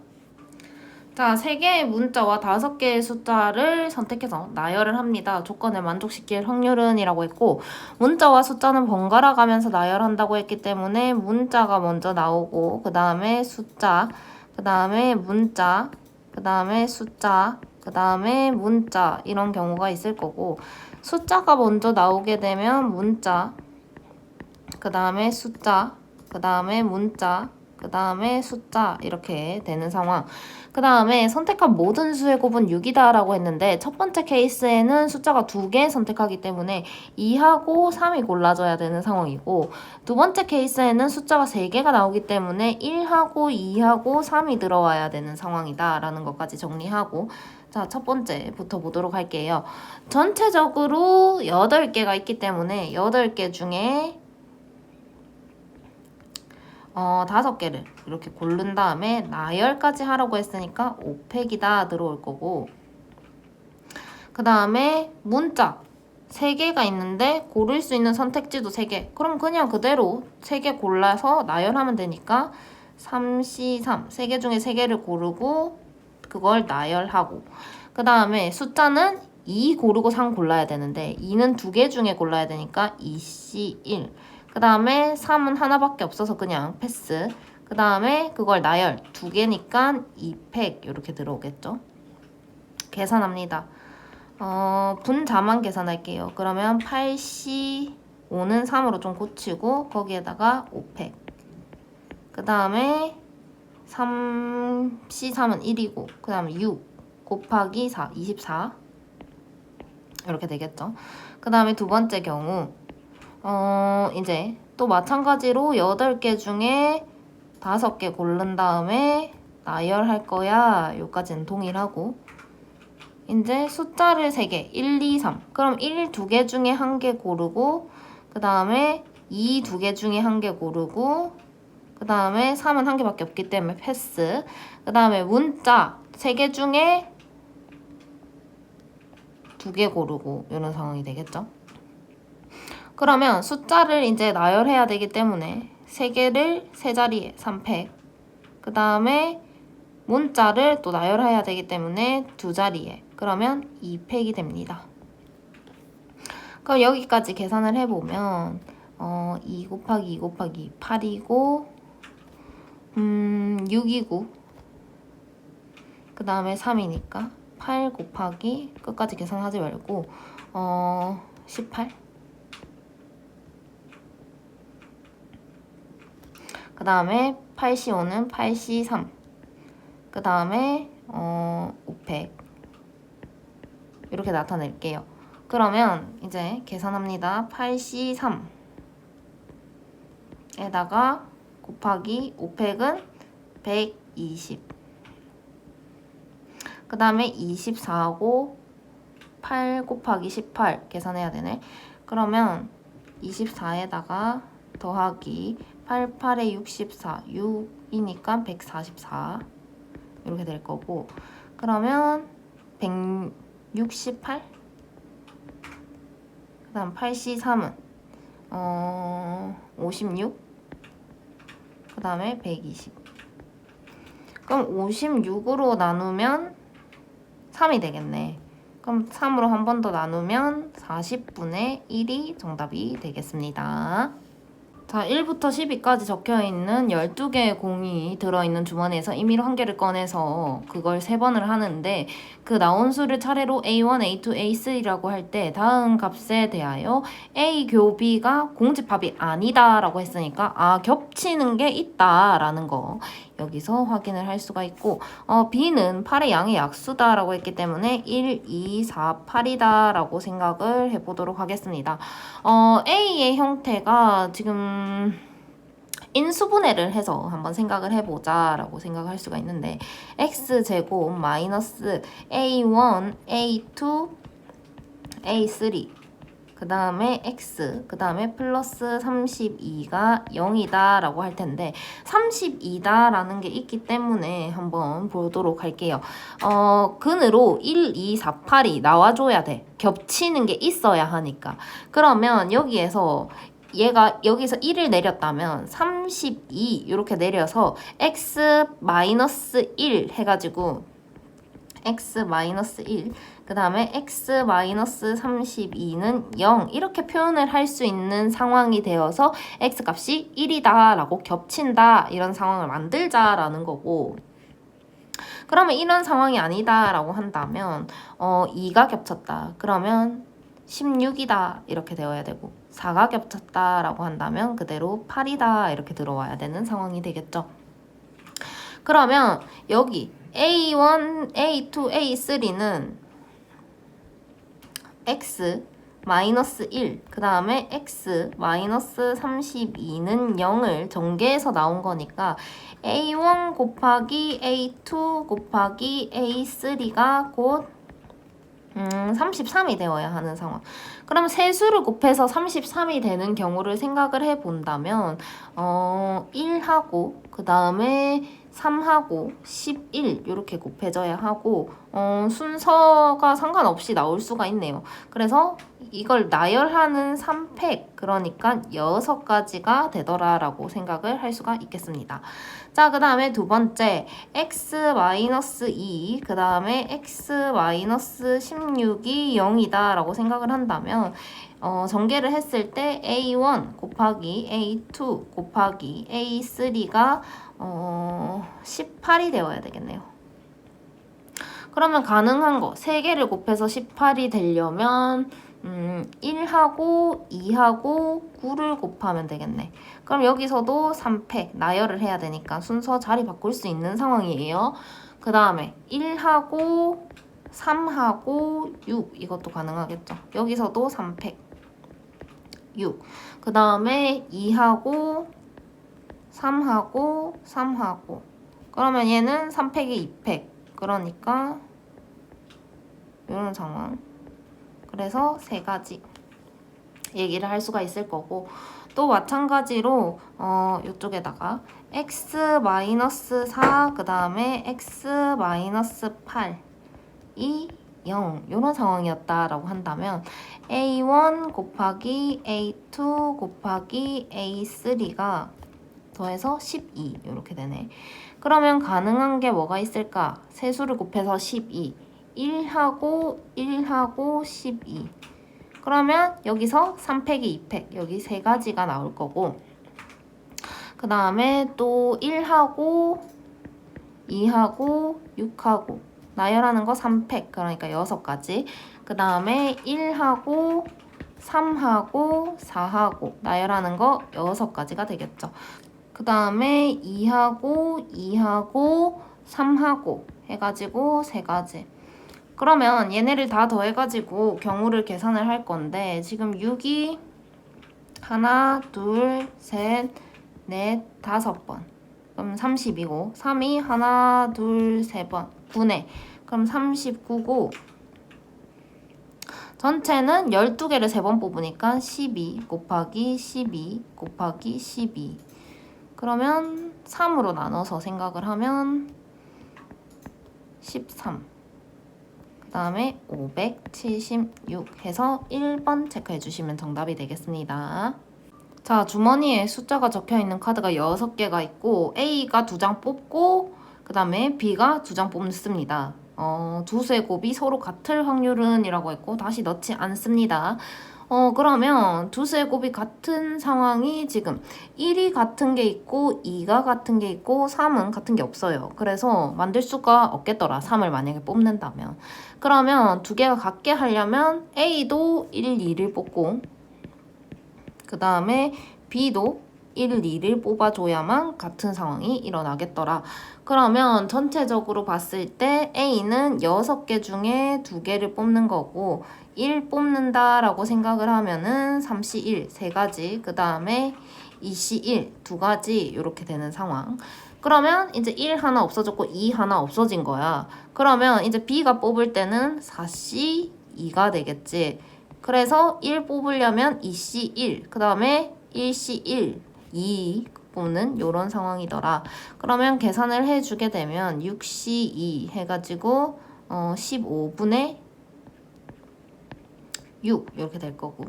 자, 3개의 문자와 5개의 숫자를 선택해서 나열을 합니다. 조건을 만족시킬 확률은 이라고 했고, 문자와 숫자는 번갈아 가면서 나열한다고 했기 때문에 문자가 먼저 나오고, 그 다음에 숫자, 그 다음에 문자, 그 다음에 숫자, 그 다음에 문자 이런 경우가 있을 거고, 숫자가 먼저 나오게 되면 문자, 그 다음에 숫자, 그 다음에 문자, 그 다음에 숫자 이렇게 되는 상황. 그 다음에 선택한 모든 수의 곱은 6이다 라고 했는데 첫 번째 케이스에는 숫자가 2개 선택하기 때문에 2하고 3이 골라져야 되는 상황이고, 두 번째 케이스에는 숫자가 3개가 나오기 때문에 1하고 2하고 3이 들어와야 되는 상황이다 라는 것까지 정리하고, 자, 첫 번째부터 보도록 할게요. 전체적으로 8개가 있기 때문에 8개 중에 5개를 이렇게 고른 다음에 나열까지 하라고 했으니까 5팩이다 들어올 거고, 그 다음에 문자 3개가 있는데 고를 수 있는 선택지도 3개. 그럼 그냥 그대로 3개 골라서 나열하면 되니까 3C3 3개 중에 3개를 고르고 그걸 나열하고, 그 다음에 숫자는 2 고르고 3 골라야 되는데 2는 2개 중에 골라야 되니까 2C1, 그 다음에 3은 하나밖에 없어서 그냥 패스. 그 다음에 그걸 나열 2개니까 2팩 이렇게 들어오겠죠. 계산합니다. 분자만 계산할게요. 그러면 8C5는 3으로 좀 고치고 거기에다가 5팩. 그 다음에 3C3은 1이고 그 다음에 6 곱하기 4 24. 이렇게 되겠죠. 그 다음에 두 번째 경우 이제 또 마찬가지로 8개 중에 5개 고른 다음에 나열할 거야. 요까지는 동일하고 이제 숫자를 3개 1, 2, 3 그럼 1 2개 중에 1개 고르고 그 다음에 2 2개 중에 1개 고르고 그 다음에 3은 1개밖에 없기 때문에 패스. 그 다음에 문자 3개 중에 2개 고르고 이런 상황이 되겠죠. 그러면 숫자를 이제 나열해야 되기 때문에 3개를 3자리에 3팩 그 다음에 문자를 또 나열해야 되기 때문에 2자리에 그러면 2팩이 됩니다. 그럼 여기까지 계산을 해보면 2 곱하기 2 곱하기 8이고 6이고 그 다음에 3이니까 8 곱하기 끝까지 계산하지 말고 18 그 다음에 8C5는 8C3 그 다음에 5팩 이렇게 나타낼게요. 그러면 이제 계산합니다. 8C3에다가 곱하기 5팩은 120 그 다음에 24하고 8 곱하기 18 계산해야 되네. 그러면 24에다가 더하기 8, 8에 64, 6이니까 144 이렇게 될 거고 그러면 168 그 다음 8C3은 56 그 다음에 120 그럼 56으로 나누면 3이 되겠네. 그럼 3으로 한 번 더 나누면 40분의 1이 정답이 되겠습니다. 자, 1부터 12까지 적혀있는 12개의 공이 들어있는 주머니에서 임의로 한 개를 꺼내서 그걸 3번을 하는데 그 나온 수를 차례로 A1, A2, A3라고 할 때 다음 값에 대하여 A 교비가 공집합이 아니다 라고 했으니까 겹치는 게 있다 라는 거 여기서 확인을 할 수가 있고 B는 8의 양의 약수다 라고 했기 때문에 1, 2, 4, 8이다 라고 생각을 해보도록 하겠습니다. A의 형태가 지금 인수분해를 해서 한번 생각을 해보자 라고 생각할 수가 있는데 x제곱 마이너스 a1, a2, a3 그 다음에 x 그 다음에 플러스 32가 0이다 라고 할 텐데 32다 라는 게 있기 때문에 한번 보도록 할게요. 근으로 1, 2, 4, 8이 나와줘야 돼. 겹치는 게 있어야 하니까. 그러면 여기에서 얘가 여기서 1을 내렸다면 32 이렇게 내려서 x-1 해가지고 x-1 그 다음에 x-32는 0 이렇게 표현을 할 수 있는 상황이 되어서 x값이 1이다 라고 겹친다 이런 상황을 만들자라는 거고 그러면 이런 상황이 아니다 라고 한다면 2가 겹쳤다 그러면 16이다 이렇게 되어야 되고 4가 겹쳤다 라고 한다면 그대로 8이다 이렇게 들어와야 되는 상황이 되겠죠. 그러면 여기 A1, A2, A3는 x 마이너스 1, 그 다음에 x 마이너스 32는 0을 전개해서 나온 거니까 A1 곱하기 A2 곱하기 A3가 곧 33이 되어야 하는 상황. 그럼 세 수를 곱해서 33이 되는 경우를 생각을 해본다면 1하고 그 다음에 3하고 11 이렇게 곱해져야 하고 순서가 상관없이 나올 수가 있네요. 그래서 이걸 나열하는 3팩 그러니까 6가지가 되더라라고 생각을 할 수가 있겠습니다. 자, 그 다음에 두 번째 x-2 그 다음에 x-16이 0이다 라고 생각을 한다면 전개를 했을 때 a1 곱하기 a2 곱하기 a3가 18이 되어야 되겠네요. 그러면 가능한 거 3개를 곱해서 18이 되려면 1하고 2하고 9를 곱하면 되겠네. 그럼 여기서도 3팩 나열을 해야 되니까 순서 자리 바꿀 수 있는 상황이에요. 그 다음에 1하고 3하고 6 이것도 가능하겠죠. 여기서도 3팩 6. 그 다음에 2하고 3하고 3하고 그러면 얘는 3팩에 2팩 그러니까 이런 상황. 그래서 세 가지 얘기를 할 수가 있을 거고 또 마찬가지로 이쪽에다가 x-4 그 다음에 x-8 이 0 이런 상황이었다라고 한다면 a1 곱하기 a2 곱하기 a3가 더해서 12 이렇게 되네. 그러면 가능한 게 뭐가 있을까? 세 수를 곱해서 12 1하고 1하고 12 그러면 여기서 3팩이 2팩 여기 세 가지가 나올 거고 그 다음에 또 1하고 2하고 6하고 나열하는 거 3팩 그러니까 6가지 그 다음에 1하고 3하고 4하고 나열하는 거 6가지가 되겠죠. 그 다음에 2하고 2하고 3하고 해가지고 3가지 그러면 얘네를 다 더해가지고 경우를 계산을 할 건데 지금 6이 하나, 둘, 셋, 넷, 5번 그럼 30이고 3이 하나, 둘, 3번 9네 그럼 39고 전체는 12개를 3번 뽑으니까 12 곱하기 12 곱하기 12 그러면 3으로 나눠서 생각을 하면 13 그 다음에 576 해서 1번 체크해 주시면 정답이 되겠습니다. 자, 주머니에 숫자가 적혀있는 카드가 6개가 있고 A가 2장 뽑고 그 다음에 B가 2장 뽑습니다. 두 수의 곱이 서로 같을 확률은 이라고 했고 다시 넣지 않습니다. 그러면 두 수의 곱이 같은 상황이 지금 1이 같은 게 있고 2가 같은 게 있고 3은 같은 게 없어요. 그래서 만들 수가 없겠더라. 3을 만약에 뽑는다면. 그러면 두 개가 같게 하려면 A도 1, 2를 뽑고 그 다음에 B도 1, 2를 뽑아줘야만 같은 상황이 일어나겠더라. 그러면 전체적으로 봤을 때 A는 6개 중에 2개를 뽑는 거고 1 뽑는다 라고 생각을 하면은 3C1 3가지 그 다음에 2C1 2가지 이렇게 되는 상황. 그러면 이제 1 하나 없어졌고 2 하나 없어진 거야. 그러면 이제 B가 뽑을 때는 4C2가 되겠지. 그래서 1 뽑으려면 2C1 그 다음에 1C1 2 뽑는 요런 상황이더라. 그러면 계산을 해주게 되면 6C2 해가지고 15분의 6 이렇게 될 거고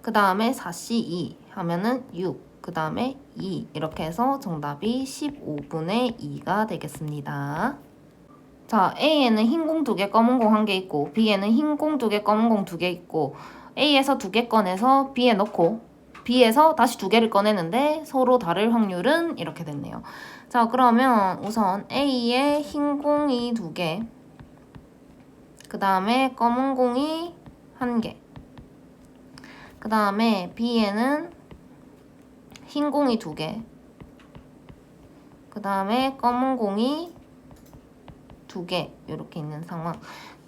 그 다음에 4C2 하면은 6 그 다음에 2 이렇게 해서 정답이 15분의 2가 되겠습니다. 자, A에는 흰 공 2개, 검은 공 1개 있고 B에는 흰 공 2개, 검은 공 2개 있고 A에서 2개 꺼내서 B에 넣고 B에서 다시 2개를 꺼내는데 서로 다를 확률은 이렇게 됐네요. 자, 그러면 우선 A에 흰 공이 2개 그 다음에 검은 공이 1개 그 다음에 B에는 흰 공이 2개 그 다음에 검은 공이 2개 이렇게 있는 상황.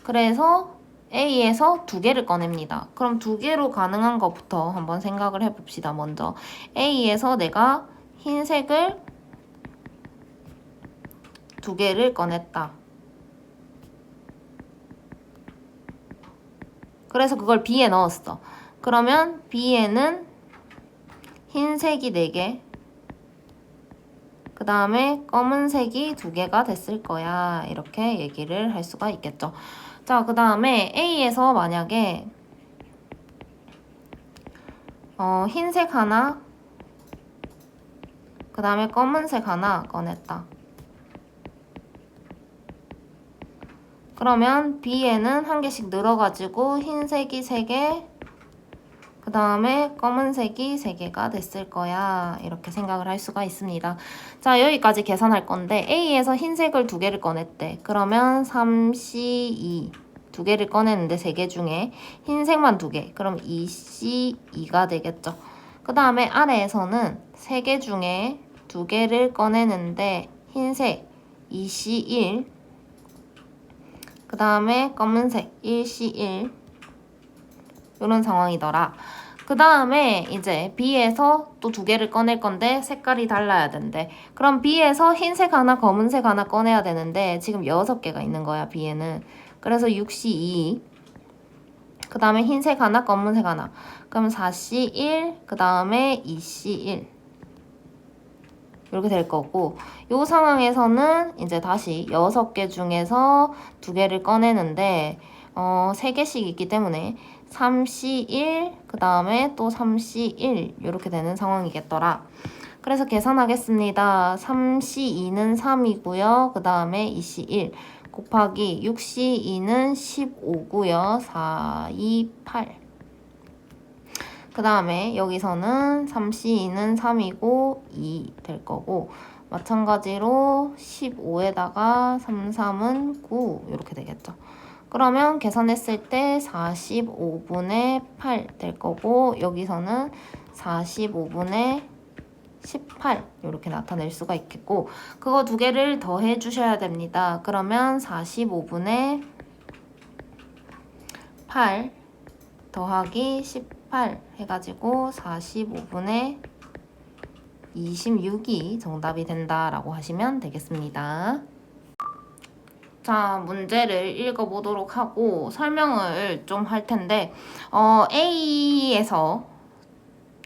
그래서 A에서 2개를 꺼냅니다. 그럼 2개로 가능한 것부터 한번 생각을 해봅시다. 먼저 A에서 내가 흰색을 2개를 꺼냈다. 그래서 그걸 B에 넣었어. 그러면 B에는 흰색이 4개 그 다음에 검은색이 2개가 됐을 거야. 이렇게 얘기를 할 수가 있겠죠. 자, 그 다음에 A에서 만약에 흰색 하나 그 다음에 검은색 하나 꺼냈다. 그러면 B에는 1개씩 늘어가지고 흰색이 3개 그 다음에 검은색이 3개가 됐을 거야. 이렇게 생각을 할 수가 있습니다. 자, 여기까지 계산할 건데 A에서 흰색을 2개를 꺼냈대. 그러면 3C2 2개를 꺼냈는데 3개 중에 흰색만 2개. 그럼 2C2가 되겠죠. 그 다음에 아래에서는 3개 중에 2개를 꺼내는데 흰색 2C1 그 다음에 검은색 1C1 이런 상황이더라. 그 다음에 이제 B에서 또 2개를 꺼낼 건데 색깔이 달라야 된대. 그럼 B에서 흰색 하나, 검은색 하나 꺼내야 되는데 지금 6개가 있는 거야, B에는. 그래서 6C2. 그 다음에 흰색 하나, 검은색 하나. 그럼 4C1, 그 다음에 2C1. 이렇게 될 거고, 이 상황에서는 이제 다시 6개 중에서 2개를 꺼내는데 3개씩 있기 때문에 3C1, 그 다음에 또 3C1 이렇게 되는 상황이겠더라. 그래서 계산하겠습니다. 3C2는 3이고요. 그 다음에 2C1 곱하기 6C2는 15고요. 4, 2, 8. 그 다음에 여기서는 3C2는 3이고 2 될 거고, 마찬가지로 15에다가 3, 3은 9 이렇게 되겠죠. 그러면 계산했을 때 45분의 8 될 거고, 여기서는 45분의 18 이렇게 나타낼 수가 있겠고, 그거 2개를 더해 주셔야 됩니다. 그러면 45분의 8 더하기 18 해가지고 45분의 26이 정답이 된다라고 하시면 되겠습니다. 자, 문제를 읽어보도록 하고 설명을 좀 할 텐데, A에서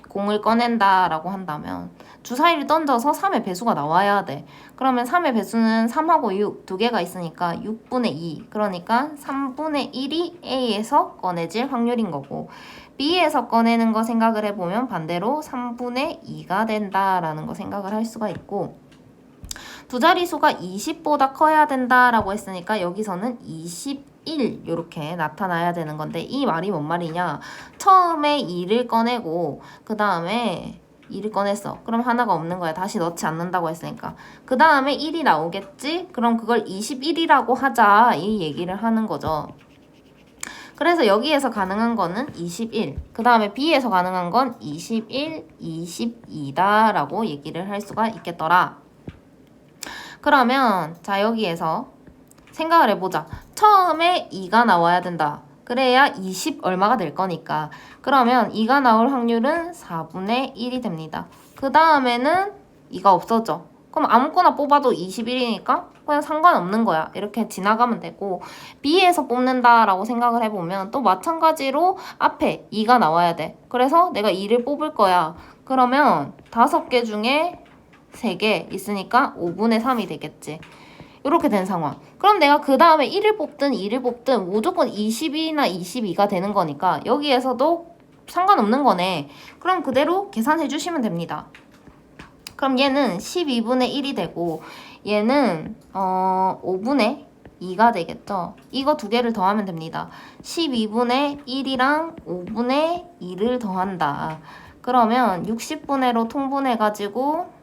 공을 꺼낸다라고 한다면 주사위를 던져서 3의 배수가 나와야 돼. 그러면 3의 배수는 3하고 6 2개가 있으니까 6분의 2, 그러니까 3분의 1이 A에서 꺼내질 확률인 거고, B에서 꺼내는 거 생각을 해보면 반대로 3분의 2가 된다라는 거 생각을 할 수가 있고, 두 자릿수가 20보다 커야 된다라고 했으니까 여기서는 21 이렇게 나타나야 되는 건데, 이 말이 뭔 말이냐, 처음에 2를 꺼내고 그 다음에 2를 꺼냈어. 그럼 하나가 없는 거야. 다시 넣지 않는다고 했으니까. 그 다음에 1이 나오겠지? 그럼 그걸 21이라고 하자, 이 얘기를 하는 거죠. 그래서 여기에서 가능한 거는 21, 그 다음에 B에서 가능한 건 21, 22다 라고 얘기를 할 수가 있겠더라. 그러면 자, 여기에서 생각을 해보자. 처음에 2가 나와야 된다. 그래야 20 얼마가 될 거니까. 그러면 2가 나올 확률은 4분의 1이 됩니다. 그 다음에는 2가 없어져. 그럼 아무거나 뽑아도 21이니까 그냥 상관없는 거야. 이렇게 지나가면 되고, B에서 뽑는다라고 생각을 해보면 또 마찬가지로 앞에 2가 나와야 돼. 그래서 내가 2를 뽑을 거야. 그러면 5개 중에 3개 있으니까 5분의 3이 되겠지. 이렇게 된 상황. 그럼 내가 그 다음에 1을 뽑든 2를 뽑든 무조건 20이나 22가 되는 거니까 여기에서도 상관없는 거네. 그럼 그대로 계산해 주시면 됩니다. 그럼 얘는 12분의 1이 되고 얘는 5분의 2가 되겠죠. 이거 2개를 더하면 됩니다. 12분의 1이랑 5분의 2를 더한다. 그러면 60분의로 통분해가지고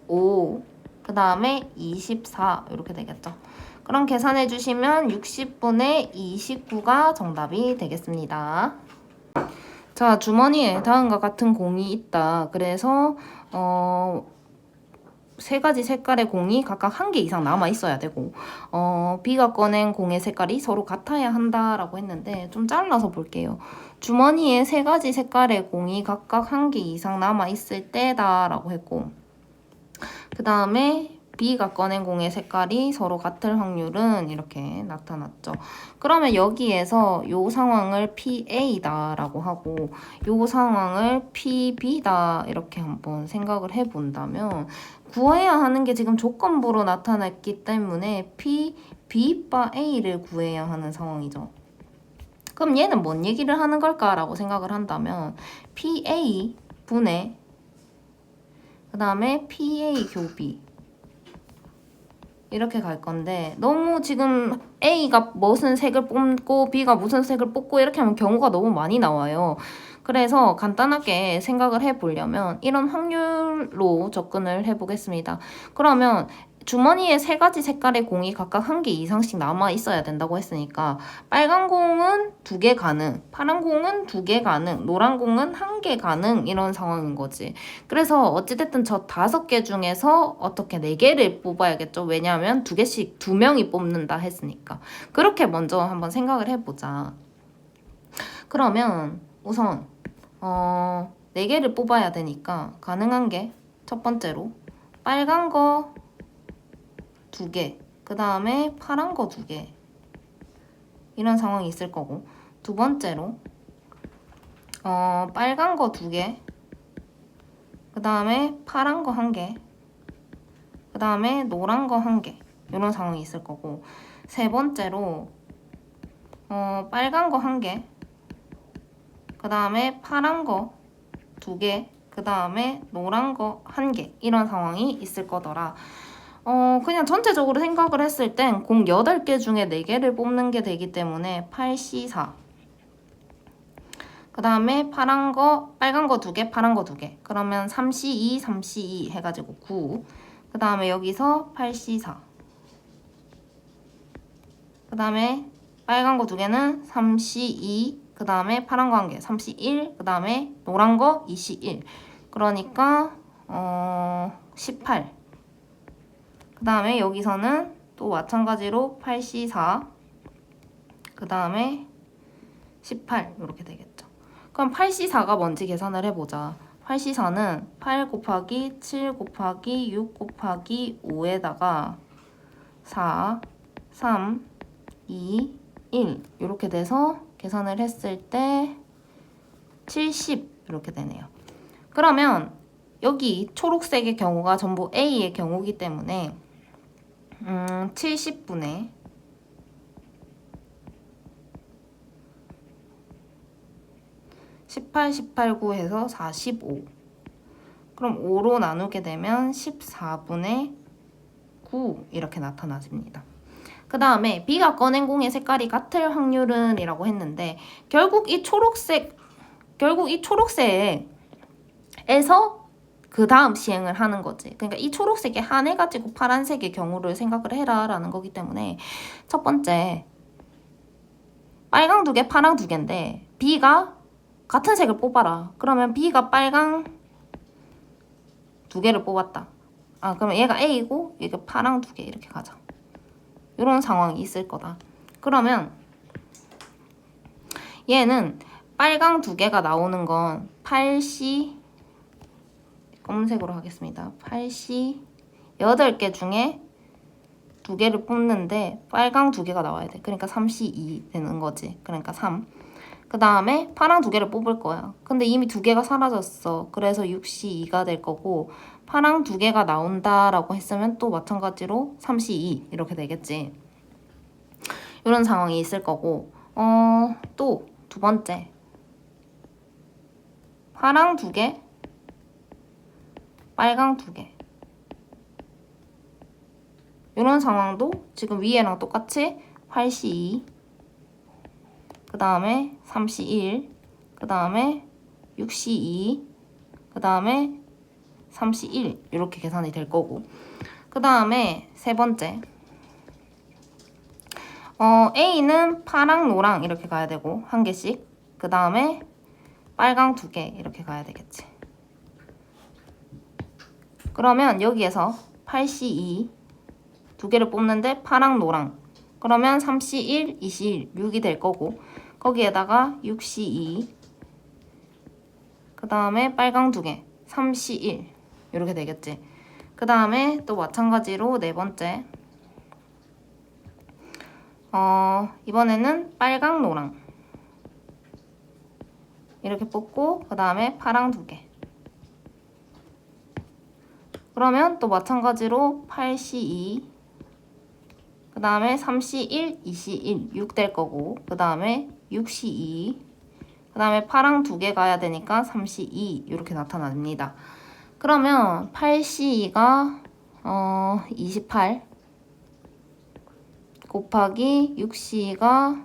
5, 그 다음에 24 이렇게 되겠죠. 그럼 계산해 주시면 60분의 29가 정답이 되겠습니다. 자, 주머니에 다음과 같은 공이 있다. 그래서 3가지 색깔의 공이 각각 1개 이상 남아 있어야 되고, B가 꺼낸 공의 색깔이 서로 같아야 한다라고 했는데, 좀 잘라서 볼게요. 주머니에 3가지 색깔의 공이 각각 1개 이상 남아 있을 때다라고 했고, 그 다음에 B가 꺼낸 공의 색깔이 서로 같을 확률은 이렇게 나타났죠. 그러면 여기에서 이 상황을 PA다 라고 하고 이 상황을 PB다 이렇게 한번 생각을 해본다면, 구해야 하는 게 지금 조건부로 나타났기 때문에 P, B 바 A를 구해야 하는 상황이죠. 그럼 얘는 뭔 얘기를 하는 걸까라고 생각을 한다면 PA 분의 그 다음에 PA 교비 이렇게 갈 건데, 너무 지금 A가 무슨 색을 뽑고 B가 무슨 색을 뽑고 이렇게 하면 경우가 너무 많이 나와요. 그래서 간단하게 생각을 해보려면 이런 확률로 접근을 해보겠습니다. 그러면 주머니에 3가지 색깔의 공이 각각 1개 이상씩 남아 있어야 된다고 했으니까 빨간 공은 2개 가능, 파란 공은 2개 가능, 노란 공은 1개 가능 이런 상황인 거지. 그래서 어찌됐든 저 5개 중에서 어떻게 4개를 뽑아야겠죠. 왜냐하면 2개씩 2명이 뽑는다 했으니까. 그렇게 먼저 한번 생각을 해보자. 그러면 우선 4개를 뽑아야 되니까 가능한 게 첫 번째로 빨간 거 2개, 그 다음에 파란 거 2개 이런 상황이 있을 거고, 두 번째로 빨간 거 2개, 그 다음에 파란 거 1개, 그 다음에 노란 거 1개 이런 상황이 있을 거고, 세 번째로 빨간 거 1개, 그 다음에 파란 거 2개, 그 다음에 노란 거 1개 이런 상황이 있을 거더라. 그냥 전체적으로 생각을 했을 땐 공 8개 중에 4개를 뽑는 게 되기 때문에 8C4. 그 다음에 빨간 거 2개, 파란 거 2개. 그러면 3C2, 3C2 해가지고 9. 그 다음에 여기서 8C4. 그 다음에 빨간 거 2개는 3C2. 그 다음에 파란 거 1개, 3C1. 그 다음에 노란 거 2C1. 그러니까 18. 그 다음에 여기서는 또 마찬가지로 8C4, 그 다음에 18 이렇게 되겠죠. 그럼 8C4가 뭔지 계산을 해보자. 8C4는 8 곱하기 7 곱하기 6 곱하기 5에다가 4, 3, 2, 1 이렇게 돼서 계산을 했을 때 70 이렇게 되네요. 그러면 여기 초록색의 경우가 전부 A의 경우이기 때문에 70분의 18, 18, 9 해서 45. 그럼 5로 나누게 되면 14분의 9 이렇게 나타나집니다. 그 다음에 B가 꺼낸 공의 색깔이 같을 확률은 이라고 했는데 결국 이 초록색에서 그 다음 시행을 하는 거지. 그러니까 이 초록색에 한해가지고 파란색의 경우를 생각을 해라 라는 거기 때문에 첫 번째 빨강 2개, 파랑 2개인데 B가 같은 색을 뽑아라. 그러면 B가 빨강 2개를 뽑았다. 그러면 얘가 A고 얘가 파랑 2개 이렇게 가자. 이런 상황이 있을 거다. 그러면 얘는 빨강 2개가 나오는 건 8C 검은색으로 하겠습니다. 8C 8개 중에 2개를 뽑는데 빨강 2개가 나와야 돼. 그러니까 3C2 되는 거지. 그러니까 3. 그 다음에 파랑 2개를 뽑을 거야. 근데 이미 2개가 사라졌어. 그래서 6C2가 될 거고 파랑 2개가 나온다라고 했으면 또 마찬가지로 3C2 이렇게 되겠지. 이런 상황이 있을 거고 또 두 번째 파랑 2개 빨강 2개 이런 상황도 지금 위에랑 똑같이 8C2 그 다음에 3C1 그 다음에 6C2 그 다음에 3C1 이렇게 계산이 될 거고, 그 다음에 세 번째 A는 파랑 노랑 이렇게 가야 되고 1개씩, 그 다음에 빨강 2개 이렇게 가야 되겠지. 그러면 여기에서 8C2 2개를 뽑는데 파랑 노랑 그러면 3C1, 2C1, 6이 될 거고 거기에다가 6C2 그 다음에 빨강 2개 3C1 이렇게 되겠지. 그 다음에 또 마찬가지로 네 번째 이번에는 빨강 노랑 이렇게 뽑고 그 다음에 파랑 2개 그러면 또 마찬가지로 8C2 그 다음에 3C1, 2C1, 6 될 거고 그 다음에 6C2 그 다음에 파랑 2개 가야 되니까 3C2 이렇게 나타납니다. 그러면 8C2가 28 곱하기 6C가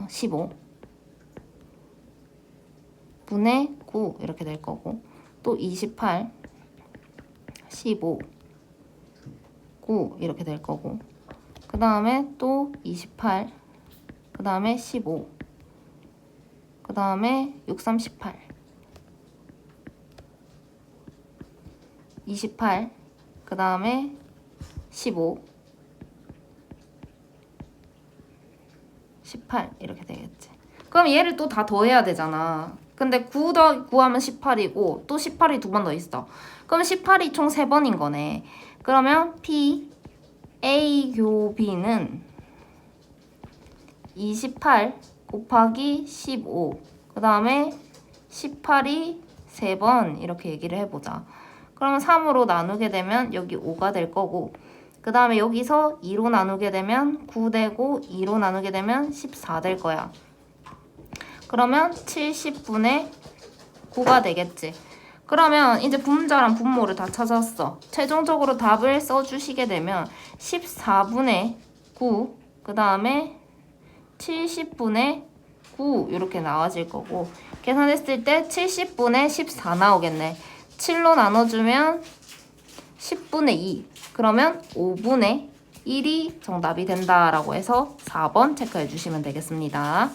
15 분의 9 이렇게 될 거고 또 28 15 9 이렇게 될 거고, 그 다음에 또 28, 그 다음에 15, 그 다음에 6, 3, 18, 28, 그 다음에 15, 18 이렇게 되겠지. 그럼 얘를 또 다 더해야 되잖아. 근데 9 더하기 9 하면 18이고 또 18이 두 번 더 있어. 그럼 18이 총 3번인 거네. 그러면 P, A 교 B는 28 곱하기 15, 그 다음에 18이 3번 이렇게 얘기를 해보자. 그러면 3으로 나누게 되면 여기 5가 될 거고, 그 다음에 여기서 2로 나누게 되면 9 되고 2로 나누게 되면 14 될 거야. 그러면 70분의 9가 되겠지. 그러면 이제 분자랑 분모를 다 찾았어. 최종적으로 답을 써주시게 되면 14분의 9, 그 다음에 70분의 9 이렇게 나와질 거고, 계산했을 때 70분의 14 나오겠네. 7로 나눠주면 10분의 2, 그러면 5분의 1이 정답이 된다라고 해서 4번 체크해 주시면 되겠습니다.